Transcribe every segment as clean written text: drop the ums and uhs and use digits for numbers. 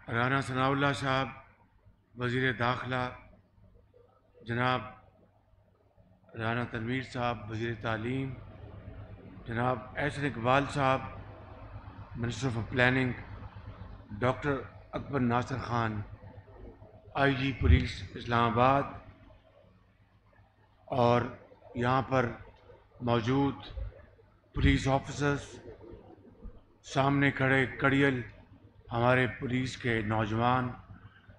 رانا ثناء اللہ صاحب وزیر داخلہ، جناب رانا تنویر صاحب وزیر تعلیم، جناب Ahsan Iqbal Sahab minister of planning, doctor Akbar Nasir Khan I G police Islamabad, اور یہاں پر موجود پولیس آفیسرز، سامنے کھڑے کڑیل ہمارے پولیس کے نوجوان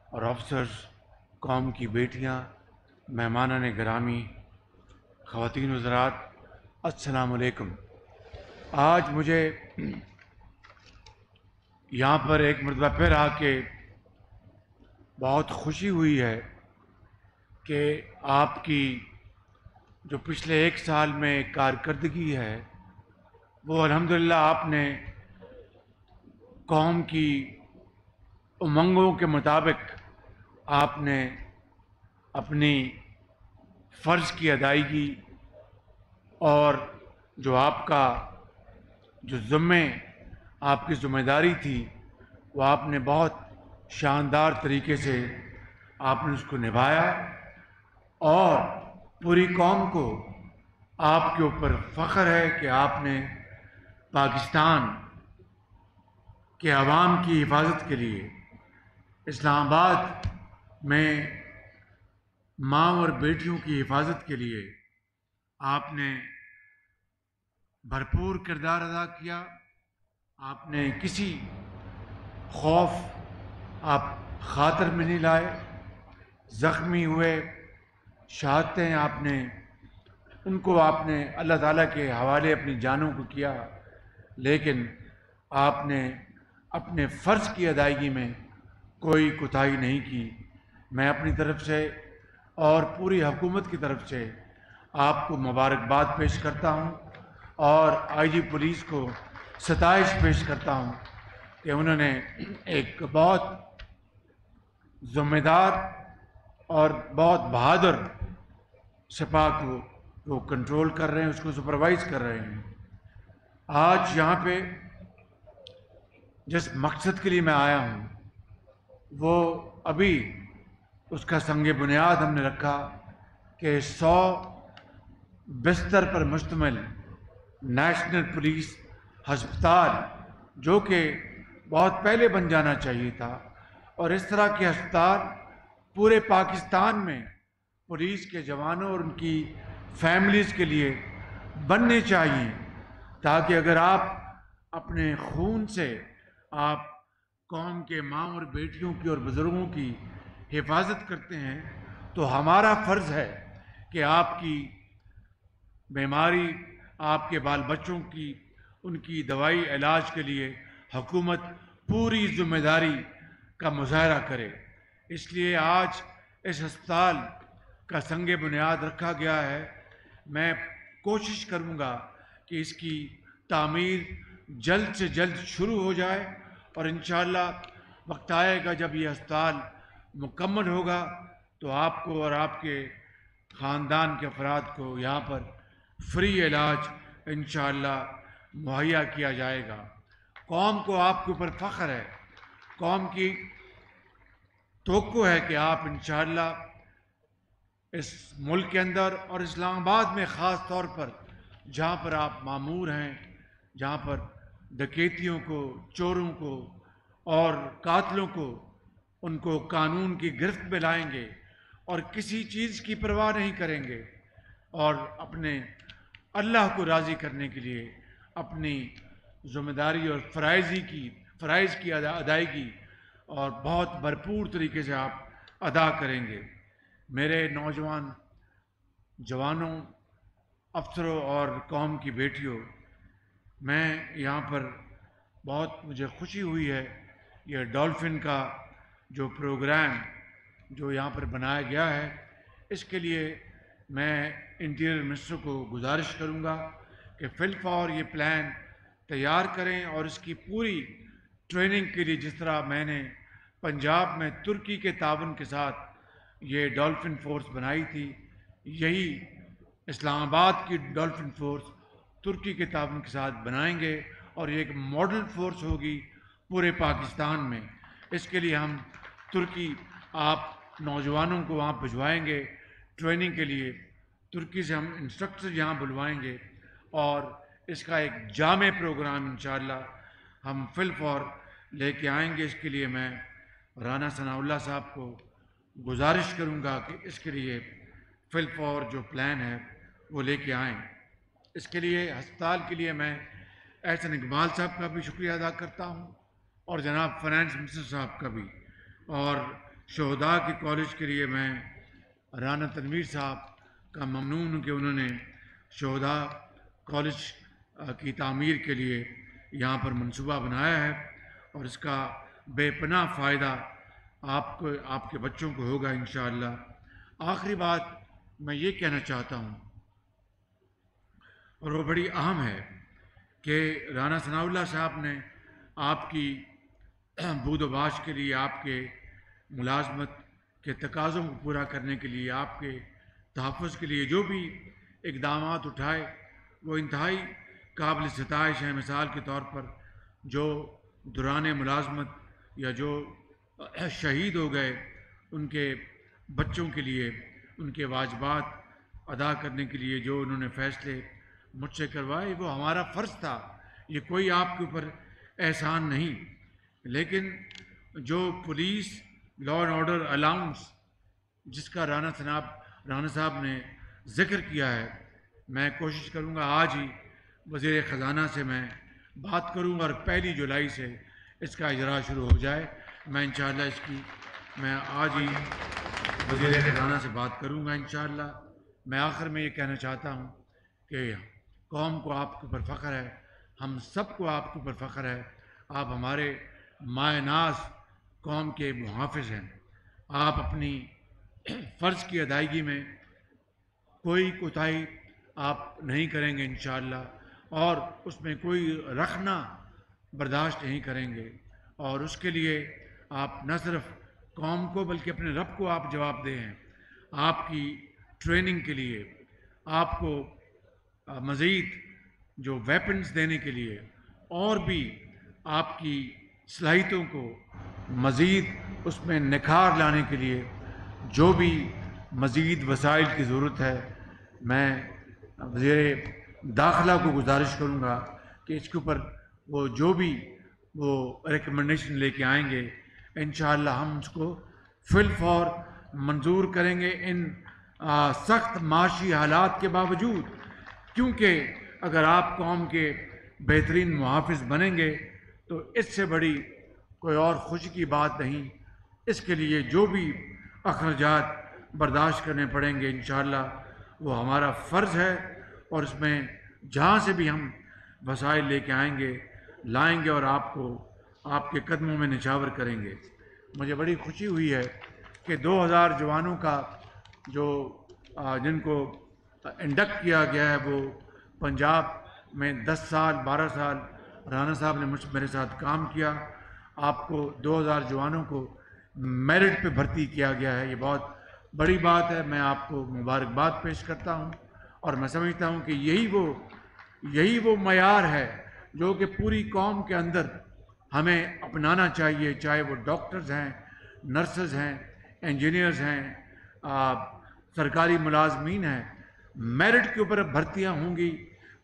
اور آفیسرز، قوم کی بیٹیاں، مہمانان گرامی، خواتین حضرات، السلام علیکم۔ آج مجھے یہاں پر ایک مرتبہ پھر آ کے بہت خوشی ہوئی ہے کہ آپ کی جو پچھلے ایک سال میں کارکردگی ہے وہ الحمدللہ آپ نے قوم کی امنگوں کے مطابق آپ نے اپنی فرض کی ادائیگی اور جو آپ کا جو آپ کی ذمہ داری تھی وہ آپ نے بہت شاندار طریقے سے آپ نے اس کو نبھایا، اور پوری قوم کو آپ کے اوپر فخر ہے کہ آپ نے پاکستان کے عوام کی حفاظت کے لیے اسلام آباد میں ماں اور بیٹیوں کی حفاظت کے لیے آپ نے بھرپور کردار ادا کیا۔ آپ نے کسی خوف آپ خاطر میں نہیں لائے، زخمی ہوئے شہادتیں آپ نے ان کو آپ نے اللہ تعالیٰ کے حوالے اپنی جانوں کو کیا، لیکن آپ نے اپنے فرض کی ادائیگی میں کوئی کوتاہی نہیں کی۔ میں اپنی طرف سے اور پوری حکومت کی طرف سے آپ کو مبارکباد پیش کرتا ہوں، اور آئی جی پولیس کو ستائش پیش کرتا ہوں کہ انہوں نے ایک بہت ذمہ دار اور بہت بہادر سپاہ کو وہ کنٹرول کر رہے ہیں، اس کو سپروائز کر رہے ہیں۔ آج یہاں پہ جس مقصد کے لیے میں آیا ہوں وہ ابھی اس کا سنگ بنیاد ہم نے رکھا کہ 100 بستر پر مشتمل نیشنل پولیس ہسپتال، جو کہ بہت پہلے بن جانا چاہیے تھا، اور اس طرح کے ہسپتال پورے پاکستان میں پولیس کے جوانوں اور ان کی فیملیز کے لیے بننے چاہیے، تاکہ اگر آپ اپنے خون سے آپ قوم کے ماں اور بیٹیوں کی اور بزرگوں کی حفاظت کرتے ہیں تو ہمارا فرض ہے کہ آپ کی بیماری، آپ کے بال بچوں کی ان کی دوائی علاج کے لیے حکومت پوری ذمہ داری کا مظاہرہ کرے۔ اس لیے آج اس ہسپتال کا سنگ بنیاد رکھا گیا ہے۔ میں کوشش کروں گا کہ اس کی تعمیر جلد سے جلد شروع ہو جائے، اور انشاءاللہ وقت آئے گا جب یہ ہسپتال مکمل ہوگا تو آپ کو اور آپ کے خاندان کے افراد کو یہاں پر فری علاج انشاءاللہ مہیا کیا جائے گا۔ قوم کو آپ کے اوپر فخر ہے، قوم کی توقع ہے کہ آپ انشاءاللہ اس ملک کے اندر اور اسلام آباد میں خاص طور پر جہاں پر آپ مامور ہیں، جہاں پر ڈکیتیوں کو، چوروں کو اور قاتلوں کو ان کو قانون کی گرفت میں لائیں گے اور کسی چیز کی پرواہ نہیں کریں گے، اور اپنے اللہ کو راضی کرنے کے لیے اپنی ذمہ داری اور فرائض کی ادائیگی اور بہت بھرپور طریقے سے آپ ادا کریں گے۔ میرے نوجوان جوانوں، افسروں اور قوم کی بیٹیوں، میں یہاں پر بہت مجھے خوشی ہوئی ہے، یہ ڈولفن کا جو پروگرام جو یہاں پر بنایا گیا ہے، اس کے لیے میں انٹیریئر منسٹر کو گزارش کروں گا کہ فی الفور یہ پلان تیار کریں، اور اس کی پوری ٹریننگ کے لیے جس طرح میں نے پنجاب میں ترکی کے تعاون کے ساتھ یہ ڈولفن فورس بنائی تھی، یہی اسلام آباد کی ڈولفن فورس ترکی کے تعاون کے ساتھ بنائیں گے، اور یہ ایک ماڈل فورس ہوگی پورے پاکستان میں۔ اس کے لیے ہم ترکی آپ نوجوانوں کو وہاں بھجوائیں گے ٹریننگ کے لیے. ترکی سے ہم انسٹرکٹر یہاں بلوائیں گے اور اس کا ایک جامع پروگرام انشاءاللہ ہم فل فور لے کے آئیں گے. اس کے لیے میں رانا ثناء اللہ صاحب کو گزارش کروں گا کہ اس کے لیے فل فور جو پلان ہے وہ لے کے آئیں. اس کے لیے ہسپتال کے لیے میں احسن اقبال صاحب کا بھی شکریہ ادا کرتا ہوں اور جناب فائنانس منسٹر صاحب کا بھی, اور شہداء کے کالج کے لیے میں رانا تنویر صاحب کا ممنون ہوں کہ انہوں نے شہداء کالج کی تعمیر کے لیے یہاں پر منصوبہ بنایا ہے اور اس کا بے پناہ فائدہ آپ کے بچوں کو ہوگا انشاءاللہ. آخری بات میں یہ کہنا چاہتا ہوں اور وہ بڑی اہم ہے کہ رانا ثناء اللہ صاحب نے آپ کی بود و باش کے لیے, آپ کے ملازمت کے تقاضوں کو پورا کرنے کے لیے, آپ کے تحفظ کے لیے جو بھی اقدامات اٹھائے وہ انتہائی قابل ستائش ہیں. مثال کے طور پر جو دوران ملازمت یا جو شہید ہو گئے ان کے بچوں کے لیے ان کے واجبات ادا کرنے کے لیے جو انہوں نے فیصلے مجھ سے کروائے, وہ ہمارا فرض تھا. یہ کوئی آپ کے اوپر احسان نہیں, لیکن جو police law and order allowance جس کا رانا صاحب نے ذکر کیا ہے, میں کوشش کروں گا آج ہی وزیر خزانہ سے میں بات کروں اور 1 جولائی سے اس کا اجرا شروع ہو جائے. میں انشاءاللہ میں آج ہی وزیر خزانہ سے بات کروں گا انشاءاللہ. میں آخر میں یہ کہنا چاہتا ہوں کہ قوم کو آپ کے اوپر فخر ہے, ہم سب کو آپ کے اوپر فخر ہے. آپ ہمارے مائے ناز قوم کے محافظ ہیں. آپ اپنی فرض کی ادائیگی میں کوئی کوتاہی آپ نہیں کریں گے انشاءاللہ, اور اس میں کوئی رخنہ برداشت نہیں کریں گے, اور اس کے لیے آپ نہ صرف قوم کو بلکہ اپنے رب کو آپ جواب دہ ہیں. آپ کی ٹریننگ کے لیے, آپ کو مزید جو ویپنز دینے کے لیے اور بھی آپ کی صلاحیتوں کو مزید اس میں نکھار لانے کے لیے جو بھی مزید وسائل کی ضرورت ہے, میں وزیر داخلہ کو گزارش کروں گا کہ اس کے اوپر وہ جو بھی وہ ریکمنڈیشن لے کے آئیں گے انشاءاللہ ہم اس کو فل فور منظور کریں گے ان سخت معاشی حالات کے باوجود, کیونکہ اگر آپ قوم کے بہترین محافظ بنیں گے تو اس سے بڑی کوئی اور خوشی کی بات نہیں. اس کے لیے جو بھی اخراجات برداشت کرنے پڑیں گے انشاءاللہ وہ ہمارا فرض ہے, اور اس میں جہاں سے بھی ہم وسائل لے کے آئیں گے لائیں گے اور آپ کو آپ کے قدموں میں نچھاور کریں گے. مجھے بڑی خوشی ہوئی ہے کہ 2000 جوانوں کا جو جن کو انڈکٹ کیا گیا ہے وہ پنجاب میں 10 سال 12 سال رانا صاحب نے میرے ساتھ کام کیا. آپ کو 2000 جوانوں کو میرٹ پہ بھرتی کیا گیا ہے, یہ بہت بڑی بات ہے. میں آپ کو مبارکباد پیش کرتا ہوں اور میں سمجھتا ہوں کہ یہی وہ معیار ہے جو کہ پوری قوم کے اندر ہمیں اپنانا چاہیے, چاہے وہ ڈاکٹرز ہیں, نرسز ہیں, انجینئرز ہیں, سرکاری ملازمین ہیں. میرٹ کے اوپر بھرتیاں ہوں گی,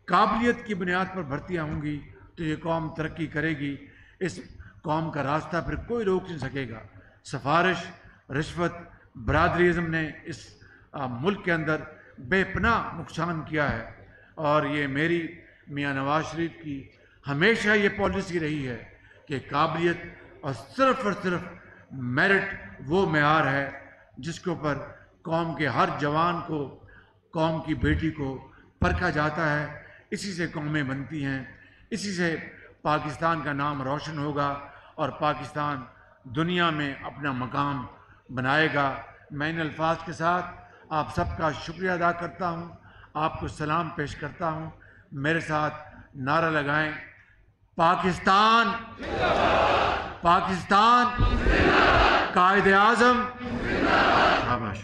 قابلیت کی بنیاد پر بھرتیاں ہوں گی تو یہ قوم ترقی کرے گی. اس قوم کا راستہ پھر کوئی روک نہیں سکے گا. سفارش, رشوت, برادریزم نے اس ملک کے اندر بے پناہ نقصان کیا ہے, اور یہ میری میاں نواز شریف کی ہمیشہ یہ پالیسی رہی ہے کہ قابلیت اور صرف میرٹ وہ معیار ہے جس کے اوپر قوم کے ہر جوان کو, قوم کی بیٹی کو پرکھا جاتا ہے. اسی سے قومیں بنتی ہیں, اسی سے پاکستان کا نام روشن ہوگا اور پاکستان دنیا میں اپنا مقام بنائے گا. میں ان الفاظ کے ساتھ آپ سب کا شکریہ ادا کرتا ہوں, آپ کو سلام پیش کرتا ہوں. میرے ساتھ نعرہ لگائیں, پاکستان پاکستان, قائد اعظم. شاباش.